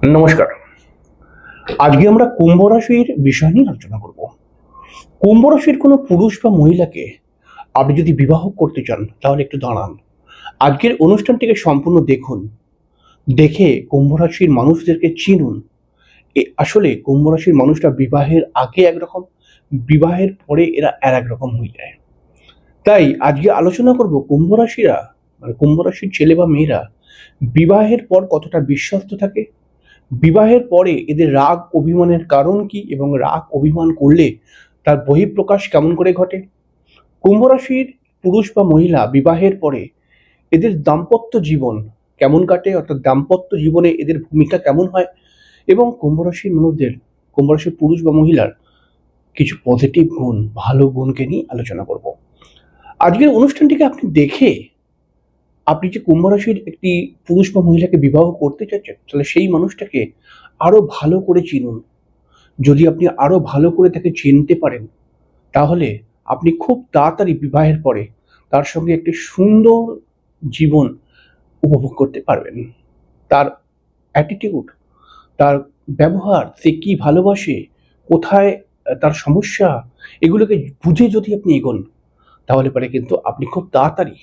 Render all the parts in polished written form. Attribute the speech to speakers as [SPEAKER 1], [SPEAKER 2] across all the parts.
[SPEAKER 1] নমস্কার। আজকে আমরা কুম্ভ রাশির বিষয় নিয়ে আলোচনা করব। কুম্ভ রাশির কোনো পুরুষ বা মহিলাকে আপনি যদি বিবাহ করতে চান তাহলে একটু দাঁড়ান। আজকের অনুষ্ঠানটিকে সম্পূর্ণ দেখুন। দেখে কুম্ভ রাশির মানুষদেরকে চিনুন। আসলে কুম্ভ রাশির মানুষরা বিবাহের আগে একরকম, বিবাহের পরে এরা আরেক রকম হয়ে যায়। তাই আজকে আলোচনা করব কুম্ভ রাশিরা, মানে কুম্ভ রাশির ছেলে বা মেয়েরা বিবাহের পর কতটা বিশ্বস্ত থাকে, বিবাহের পরে এদের রাগ অভিমানের কারণ কি এবং রাগ অভিমান করলে তার বহিঃপ্রকাশ কেমন করে ঘটে। কুম্ভ রাশির পুরুষ বা মহিলা বিবাহের পরে এদের দাম্পত্য জীবন কেমন কাটে, অর্থাৎ দাম্পত্য জীবনে এদের ভূমিকা কেমন হয়, এবং কুম্ভ রাশির মানুষদের, কুম্ভ রাশির পুরুষ বা মহিলার কিছু পজিটিভ গুণ, ভালো গুণকে নিয়ে আলোচনা করব। আজকের অনুষ্ঠানটিকে আপনি দেখে আপনি যে কুম্ভ রাশির একটি পুরুষ বা মহিলাকে বিবাহ করতে চাচ্ছেন, তাহলে সেই মানুষটাকে আরো ভালো করে চিনুন। যদি আপনি আরো ভালো করে তাকে চিনতে পারেন, তাহলে আপনি খুব তাড়াতাড়ি বিবাহের পরে তার সঙ্গে একটি সুন্দর জীবন উপভোগ করতে পারবেন। তার অ্যাটিটিউড, তার ব্যবহার, সে কি ভালোবাসে, কোথায় তার সমস্যা, এগুলোকে বুঝে যদি আপনি এগোন, তাহলে পরে কিন্তু আপনি খুব তাড়াতাড়ি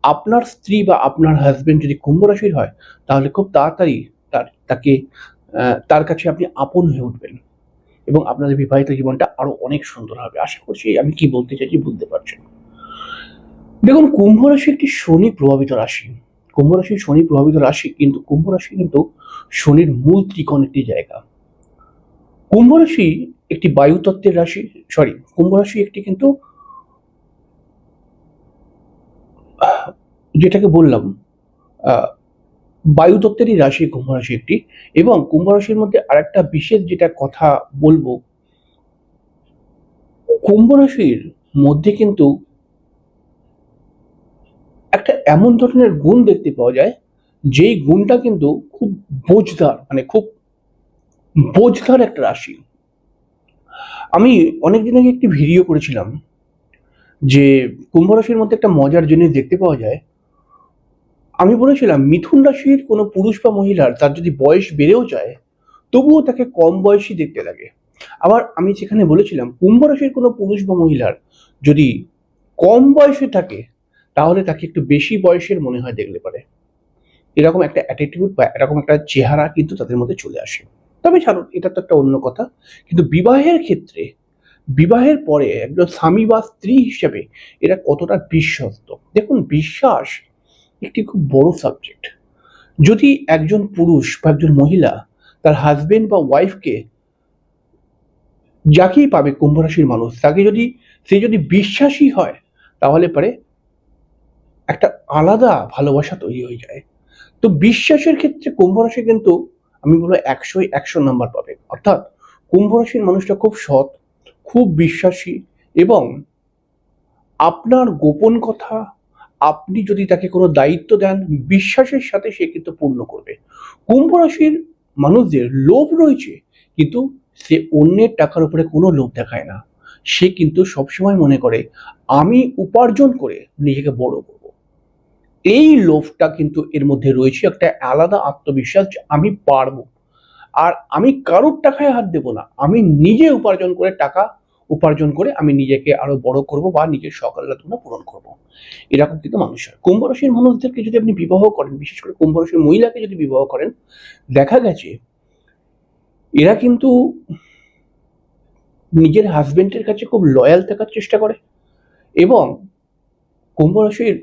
[SPEAKER 1] আপনার স্ত্রী বা আপনার হাজবেন্ড যদি কুম্ভ রাশির হয়, তাহলে খুব তাড়াতাড়ি তাকে তার কাছে আপনি আপন হয়ে উঠবেন এবং আপনাদের বিবাহিত জীবনটা আরো অনেক সুন্দর হবে। আশা করছি আমি কি বলতে চাইছি বুঝতে পারছেন। দেখুন, কুম্ভ রাশি একটি শনি প্রভাবিত রাশি। কুম্ভ রাশি শনি প্রভাবিত রাশি, কিন্তু কুম্ভ রাশি কিন্তু শনির মূল ত্রিকোণ একটি জায়গা। কুম্ভ রাশি একটি বায়ুতত্ত্বের রাশি, কুম্ভ রাশি একটি কিন্তু যেটাকে বললাম বায়ুতত্ত্বেরই রাশি কুম্ভ রাশি একটি। এবং কুম্ভ রাশির মধ্যে আরেকটা বিশেষ যেটা কথা বলবো, কুম্ভ রাশির মধ্যে কিন্তু একটা এমন ধরনের গুণ দেখতে পাওয়া যায়, যেই গুণটা কিন্তু খুব বোঝদার, মানে খুব বোঝদার একটা রাশি। আমি অনেকদিন আগে একটি ভিডিও করেছিলাম যে কুম্ভ রাশির মধ্যে একটা মজার জিনিস দেখতে পাওয়া যায়। আমি বলেছিলাম মিথুন রাশির কোনো পুরুষ বা মহিলার তার যদি বয়স বেড়েও যায়, তবুও তাকে কম বয়সী দেখতে লাগে। আবার আমি সেখানে বলেছিলাম কুম্ভ রাশির কোনো পুরুষ বা মহিলার যদি কম বয়সে থাকে, তাহলে তাকে একটু বেশি বয়সের মনে হয় দেখলে পারে। এরকম একটা অ্যাটিটিউড বা এরকম একটা চেহারা কিন্তু তাদের মধ্যে চলে আসে। তবে ছাড়ুন, এটা তো একটা অন্য কথা। কিন্তু বিবাহের ক্ষেত্রে, বিবাহের পরে একজন স্বামী বা স্ত্রী হিসেবে এরা কতটা বিশ্বস্ত, দেখুন বিশ্বাস একটি খুব বড় সাবজেক্ট। যদি একজন পুরুষ বা একজন মহিলা তার হাজবেন্ড বা ওয়াইফকে, যাকেই পাবে কুম্ভ রাশির মানুষ, তাকে যদি, সে যদি বিশ্বাসী হয়, তাহলে পরে একটা আলাদা ভালোবাসা তৈরি হয়ে যায়। তো বিশ্বাসের ক্ষেত্রে কুম্ভ রাশি কিন্তু আমি বলবো 100-100 নাম্বার পাবে। অর্থাৎ কুম্ভ রাশির মানুষটা খুব সৎ, খুব বিশ্বাসী, এবং আপনার গোপন কথা আপনি যদি তাকে কোনো দায়িত্ব দেন, বিশ্বাসের সাথে সে কিন্তু পূর্ণ করবে। কুম্ভ রাশির মানুষদের লোভ রয়েছে, কিন্তু সে অন্যের টাকার উপরে কোনো লোভ দেখায় না। সে কিন্তু সবসময় মনে করে আমি উপার্জন করে নিজেকে বড় করব। এই লোভটা কিন্তু এর মধ্যে রয়েছে, একটা আলাদা আত্মবিশ্বাস যে আমি পারবো, আর আমি কারোর টাকায় হাত দেবো না, আমি নিজে উপার্জন করে টাকা উপার্জন করে আমি নিজেকে আরো বড় করব বা নিজের সকালটা পূরণ করব। এরকম কিন্তু মানুষ হয়। কুম্ভ রাশির মানুষদেরকে যদি আপনি বিবাহ করেন, বিশেষ করে কুম্ভ রাশির মহিলাকে যদি বিবাহ করেন, দেখা গেছে এরা কিন্তু নিজের হাজবেন্ডের কাছে খুব লয়াল থাকার চেষ্টা করে। এবং কুম্ভ রাশির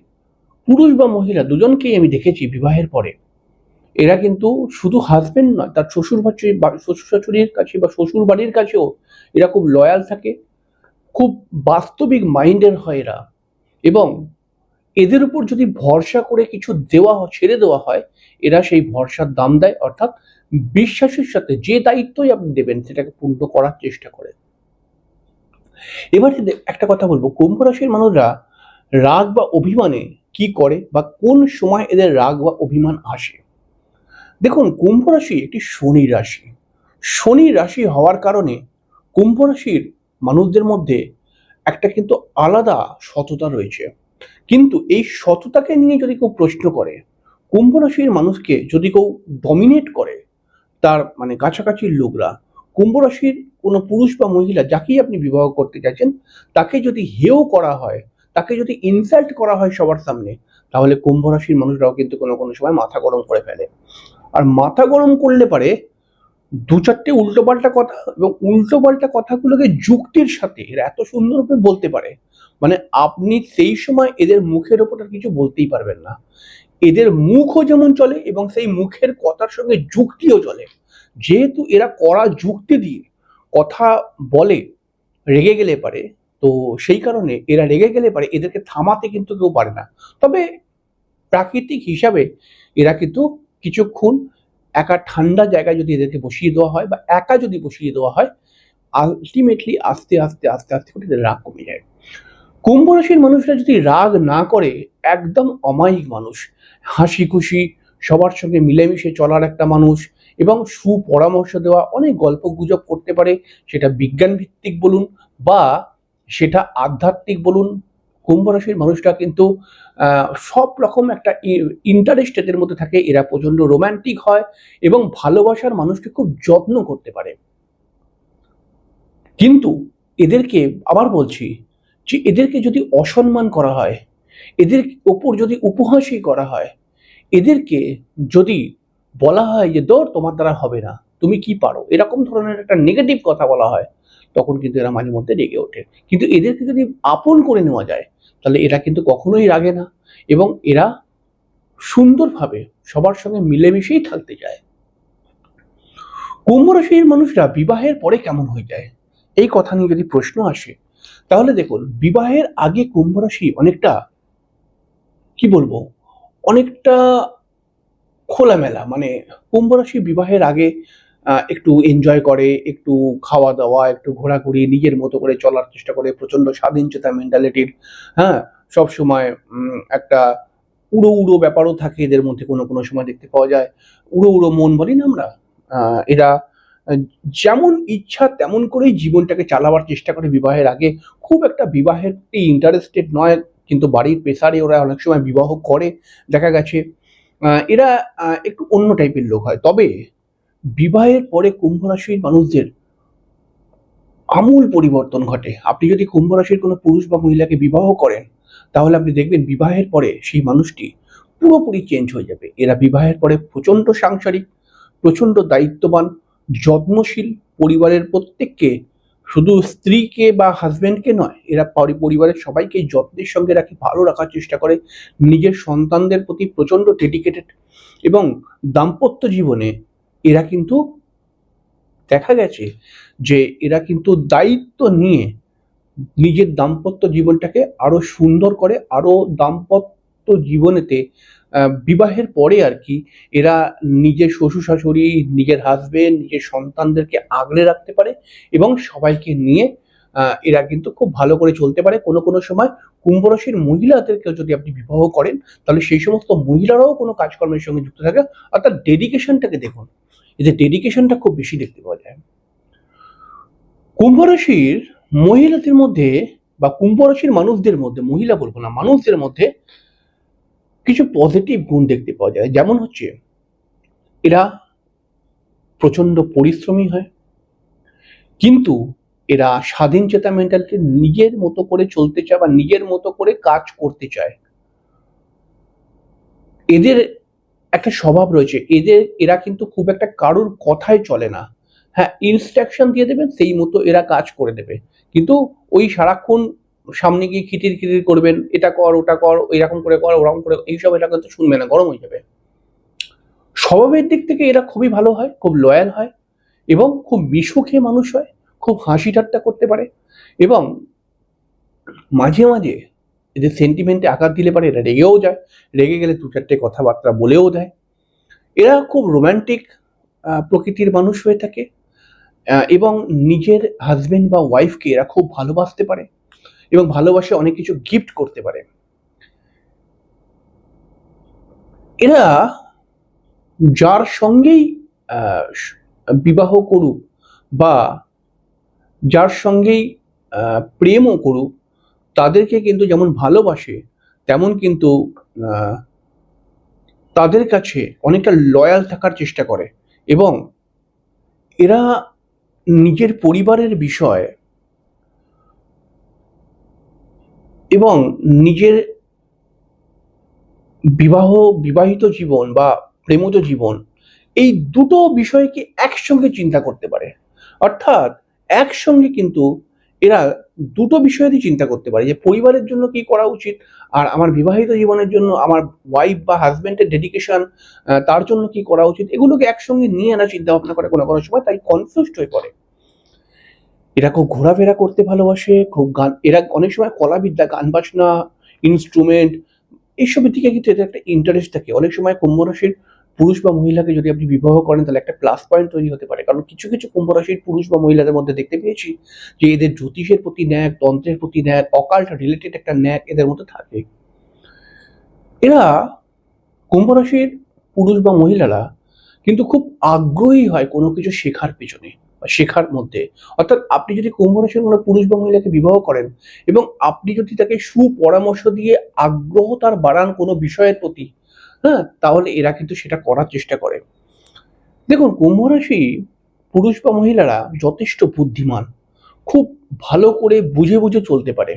[SPEAKER 1] পুরুষ বা মহিলা দুজনকেই আমি দেখেছি বিবাহের পরে এরা কিন্তু শুধু হাজবেন্ড নয়, তার শ্বশুর শাশুড়ির কাছে বা শ্বশুর বাড়ির কাছেও এরা খুব লয়াল থাকে, খুব বাস্তবিক মাইন্ডের হয় এরা। এবং এদের উপর যদি ভরসা করে কিছু ছেড়ে দেওয়া হয়, এরা সেই ভরসার দাম দেয়। অর্থাৎ বিশ্বাসের সাথে যে দায়িত্বই আপনি দেবেন সেটাকে পূর্ণ করার চেষ্টা করে। এবার যদি একটা কথা বলবো, কুম্ভ রাশির মানুষরা রাগ বা অভিমানে কি করে বা কোন সময় এদের রাগ বা অভিমান আসে। দেখুন, কুম্ভ রাশি একটি শনি রাশি। শনি রাশি হওয়ার কারণে কুম্ভ রাশির মানুষদের মধ্যে একটা কিন্তু আলাদা সততা রয়েছে। কিন্তু এই সততাকে নিয়ে যদি কেউ প্রশ্ন করে, কুম্ভ রাশির মানুষকে যদি কেউ ডমিনেট করে, তার মানে কাছাকাছির লোকরা কুম্ভ রাশির কোনো পুরুষ বা মহিলা যাকেই আপনি বিবাহ করতে চাইছেন তাকে যদি হেয় করা হয়, তাকে যদি ইনসাল্ট করা হয় সবার সামনে, তাহলে কুম্ভ রাশির মানুষরাও কিন্তু কোনো কোনো সময় মাথা গরম করে ফেলে। আর মাথা গরম করলে পারে দু চারটে উল্টোপাল্টা কথা, এবং উল্টোপাল্টা কথাগুলোকে যুক্তির সাথে এরা এত সুন্দরভাবে বলতে পারে, মানে আপনি সেই সময় এদের মুখের ওপর আর কিছু বলতেই পারবেন না। এদের মুখও যেমন চলে এবং সেই মুখের কথার সঙ্গে যুক্তিও চলে। যেহেতু এরা কড়া যুক্তি দিয়ে কথা বলে, রেগে গেলে পারে, তো সেই কারণে এরা রেগে গেলে পারে এদেরকে থামাতে কিন্তু কেউ পারে না। তবে প্রাকৃতিক হিসাবে এরা কিন্তু কিছুক্ষণ একা ঠান্ডা জায়গায় যদি এদেরকে বসিয়ে দেওয়া হয় বা একা যদি বসিয়ে দেওয়া হয়, আলটিমেটলি আস্তে আস্তে আস্তে আস্তে করে এদের রাগ কমে যায়। কুম্ভ রাশির মানুষরা যদি রাগ না করে, একদম অমায়িক মানুষ, হাসি খুশি সবার সঙ্গে মিলেমিশে চলার একটা মানুষ, এবং সুপরামর্শ দেওয়া, অনেক গল্প গুজব করতে পারে, সেটা বিজ্ঞান ভিত্তিক বলুন বা সেটা আধ্যাত্মিক বলুন। কুম্ভ রাশির মানুষরা কিন্তু সব রকম একটা ইন্টারেস্ট এদের মধ্যে থাকে। এরা প্রচন্ড রোমান্টিক হয় এবং ভালোবাসার মানুষকে খুব যত্ন করতে পারে। কিন্তু এদেরকে আবার বলছি যে এদেরকে যদি অসম্মান করা হয়, এদের ওপর যদি উপহাসই করা হয়, এদেরকে যদি বলা হয় যে দৌড় তোমার দ্বারা হবে না, তুমি কি পারো, এরকম ধরনের একটা নেগেটিভ কথা বলা হয়, তখন কিন্তু এরা মাঝে মধ্যে রেগে ওঠে। কিন্তু এদেরকে যদি আপন করে নেওয়া যায়, তাহলে এরা কিন্তু কখনোই রাগে না এবং এরা সুন্দরভাবে সবার সঙ্গে মিলেমিশেই থাকতে চায়। কুম্ভ রাশির মানুষরা বিবাহের পরে কেমন হয়ে যায়, এই কথা নিয়ে যদি প্রশ্ন আসে, তাহলে দেখুন বিবাহের আগে কুম্ভ রাশি অনেকটা কি বলবো, অনেকটা খোলামেলা, মানে কুম্ভ রাশি বিবাহের আগে একটু এনজয় করে, একটু খাওয়া দাওয়া, একটু ঘোরাঘুরি, নিজের মতো করে চলার চেষ্টা করে, প্রচন্ড স্বাধীনচেতা মেন্টালিটির। হ্যাঁ, সব সময় একটা উড়ো উড়ো ব্যাপারও থাকে এদের মধ্যে, কোনো কোনো সময় দেখতে পাওয়া যায় উড়ো উড়ো মন বলি না আমরা। এরা আহ, যেমন ইচ্ছা তেমন করেই জীবনটাকে চালাবার চেষ্টা করে বিবাহের আগে। খুব একটা বিবাহের প্রতি ইন্টারেস্টেড নয়, কিন্তু বাড়ির প্রেসারে ওরা অনেক সময় বিবাহ করে দেখা গেছে। এরা একটু অন্য টাইপের লোক হয়। তবে বিবাহের পরে কুম্ভ রাশির মানুষদের আমূল পরিবর্তন ঘটে। আপনি যদি কুম্ভ রাশির কোনো পুরুষ বা মহিলাকে বিবাহ করেন, তাহলে আপনি দেখবেন বিবাহের পরে সেই মানুষটি পুরোপুরি চেঞ্জ হয়ে যাবে। এরা বিবাহের পরে প্রচন্ড সাংসারিক, প্রচন্ড দায়িত্ববান, যত্নশীল, পরিবারের প্রত্যেককে, শুধু স্ত্রীকে বা হাজবেন্ডকে নয়, এরা পরিবারের সবাইকে যত্নের সঙ্গে রাখে, ভালো রাখার চেষ্টা করে, নিজের সন্তানদের প্রতি প্রচন্ড ডেডিকেটেড। এবং দাম্পত্য জীবনে এরা কিন্তু দেখা গেছে যে এরা কিন্তু দায়িত্ব নিয়ে নিজের দাম্পত্য জীবনটাকে আরো সুন্দর করে, আরো দাম্পত্য জীবনেতে বিবাহের পরে আর কি এরা নিজের শ্বশুর শাশুড়ি, নিজের হাজবেন্ড, নিজের সন্তানদেরকে আগলে রাখতে পারে এবং সবাইকে নিয়ে এরা কিন্তু খুব ভালো করে চলতে পারে। কোনো কোনো সময় কুম্ভ রাশির মহিলাদেরকে যদি আপনি বিবাহ করেন, তাহলে সেই সমস্ত মহিলারাও কোনো কাজকর্মের সঙ্গে যুক্ত থাকে, অর্থাৎ ডেডিকেশনটাকে দেখুন, এদের ডেডিকেশনটা খুব বেশি দেখতে পাওয়া যায়। কুম্ভ রাশির মহিলাদের মধ্যে বা কুম্ভ রাশির মানুষদের মধ্যে, মহিলা বলবো না, মানুষদের মধ্যে কিছু পজিটিভ গুণ দেখতে পাওয়া যায়। যেমন হচ্ছে এরা প্রচন্ড পরিশ্রমী হয়, কিন্তু এরা স্বাধীন চেতা মেন্টালিটি, নিজের মতো করে চলতে চায় বা নিজের মতো করে কাজ করতে চায়। এদের একটা স্বভাব রয়েছে, এরা কিন্তু খুব একটা কারোর কথায় চলে না। হ্যাঁ, ইনস্ট্রাকশন দিয়ে দেবেন, সেই মতো এরা কাজ করে দেবে, কিন্তু ওই সারাক্ষণ সামনে গিয়ে খিটির খিটির করবেন, এটা কর ওটা কর, এরকম করে কর ওরকম করে, এইসব এটা কিন্তু শুনবে না, গরম হয়ে যাবে। স্বভাবের দিক থেকে এরা খুবই ভালো হয়, খুব লয়াল হয় এবং খুব মিশুকে মানুষ হয়, খুব হাসি ঠাট্টা করতে পারে এবং মাঝে মাঝে এদের সেন্টিমেন্টে আঘাত দিলে পারে এরা রেগেও যায়, রেগে গেলে দু চারটে কথাবার্তা বলেও দেয়। এরা খুব রোমান্টিক প্রকৃতির মানুষ হয়ে থাকে এবং নিজের হাজবেন্ড বা ওয়াইফকে এরা খুব ভালোবাসতে পারে এবং ভালোবাসে অনেক কিছু গিফট করতে পারে। এরা যার সঙ্গেই বিবাহ করুক বা যার সঙ্গেই প্রেমও করুক, তাদেরকে কিন্তু যেমন ভালোবাসে, তেমন কিন্তু তাদের কাছে অনেকটা লয়াল থাকার চেষ্টা করে এবং এরা নিজের পরিবারের বিষয় এবং নিজের বিবাহিত জীবন বা প্রেমজ জীবন, এই দুটো বিষয়কে একসঙ্গে চিন্তা করতে পারে। অর্থাৎ একসঙ্গে কিন্তু এরা দুটো বিষয়েরই চিন্তা করতে পারে, যে পরিবারের জন্য কি করা উচিত আর আমার বিবাহিত জীবনের জন্য আমার ওয়াইফ বা হাজবেন্ডের ডেডিকেশন, তার জন্য কি করা উচিত, এগুলোকে একসঙ্গে নিয়ে এরা চিন্তা ভাবনা করে কোনো কোনো সময়, তাই কনফিউজড হয়ে পড়ে। এরা খুব ঘোরাফেরা করতে ভালোবাসে, খুব গান, এরা অনেক সময় কলাবিদ্যা, গান বাজনা, ইনস্ট্রুমেন্ট, এইসবের দিকে কিন্তু এদের একটা ইন্টারেস্ট থাকে। অনেক সময় কুম্ভ রাশির পুরুষ বা মহিলাকে যদি আপনি বিবাহ করেন তাহলে একটা প্লাস পয়েন্ট তৈরি হতে পারে, কারণ কিছু কিছু কুম্ভ রাশির পুরুষ বা মহিলাদের মধ্যে দেখতে পেয়েছি যে এদের জ্যোতিষের প্রতি ন্যাক, তন্ত্রের প্রতি ন্যাক, অকাল্ট রিলেটেড একটা ন্যাক এদের মধ্যে থাকে। এরা কুম্ভ রাশির পুরুষ বা মহিলারা কিন্তু খুব আগ্রহী হয় কোনো কিছু শেখার পেছনে বা শেখার মধ্যে। অর্থাৎ আপনি যদি কুম্ভ রাশির কোনো পুরুষ বা মহিলাকে বিবাহ করেন এবং আপনি যদি তাকে সুপরামর্শ দিয়ে আগ্রহ তার বাড়ান কোনো বিষয়ের প্রতি, হ্যাঁ, তাহলে এরা কিন্তু সেটা করার চেষ্টা করে। দেখুন, কুম্ভ রাশি পুরুষ বা মহিলারা যথেষ্ট বুদ্ধিমান, খুব ভালো করে বুঝে বুঝে চলতে পারে।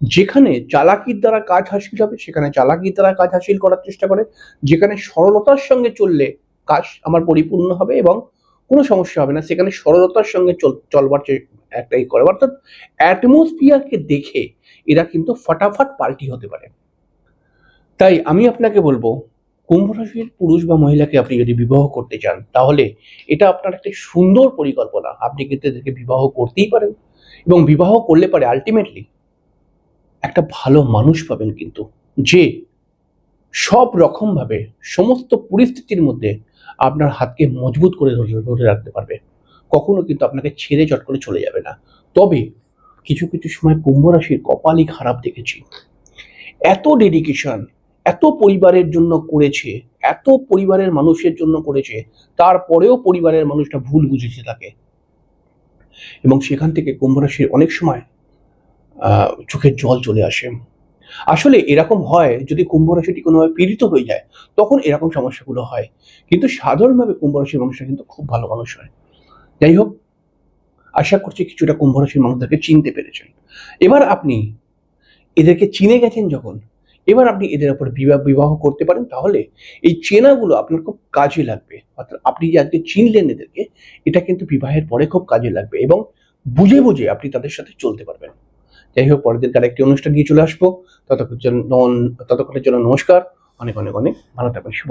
[SPEAKER 1] যেখানে চালাকির দ্বারা কাজ হাসিল হবে সেখানে চালাকির দ্বারা কাজ হাসিল করার চেষ্টা করে। যেখানে সরলতার সঙ্গে চললে কাজ আমার পরিপূর্ণ হবে এবং কোনো সমস্যা হবে না, সেখানে সরলতার সঙ্গে চলবার একটাই করে। অর্থাৎ অ্যাটমসফিয়ারকে দেখে এরা কিন্তু ফটাফট পাল্টি হতে পারে। তাই আমি আপনাকে বলবো, কুম্ভ রাশির পুরুষ বা মহিলাকে আপনি যদি বিবাহ করতে চান তাহলে এটা আপনার একটা সুন্দর পরিকল্পনা, আপনি কিন্তু এদেরকে বিবাহ করতেই পারেন এবং বিবাহ করলে পারে আলটিমেটলি একটা ভালো মানুষ পাবেন কিন্তু, যে সব রকম ভাবে সমস্ত পরিস্থিতির মধ্যে আপনার হাতকে মজবুত করে ধরে রাখতে পারবে, কখনো কিন্তু আপনাকে ছেড়ে চট করে চলে যাবে না। তবে কিছু কিছু সময় কুম্ভ রাশির কপালই খারাপ দেখেছি। এত ডেডিকেশন, এত পরিবারের জন্য করেছে, এত পরিবারের মানুষের জন্য করেছে, তারপরেও পরিবারের মানুষটা ভুল বুঝেছে তাকে, এবং সেখান থেকে কুম্ভ রাশির অনেক সময় চোখের জল চলে আসে। আসলে এরকম হয় যদি কুম্ভ রাশিটি কোনোভাবে পীড়িত হয়ে যায়, তখন এরকম সমস্যাগুলো হয়, কিন্তু সাধারণভাবে কুম্ভ রাশির মানুষরা কিন্তু খুব ভালো মানুষ হয়। যাই হোক, আশা করছি কিছুটা কুম্ভ রাশির মানুষদেরকে চিনতে পেরেছেন। এবার আপনি এদেরকে চিনে গেছেন যখন, এবার আপনি এদের উপর বিবাহ করতে পারেন, তাহলে এই চেনাগুলো আপনার খুব কাজে লাগবে। অর্থাৎ আপনি যে আজকে চিনলেন এদেরকে, এটা কিন্তু বিবাহের পরে খুব কাজে লাগবে এবং বুঝে বুঝে আপনি তাদের সাথে চলতে পারবেন। যাই হোক, পরের দিন আরেকটি অনুষ্ঠান নিয়ে চলে আসবো। ততক্ষণের জন্য নমস্কার। অনেক অনেক অনেক ভালো থাকবেন। শুভ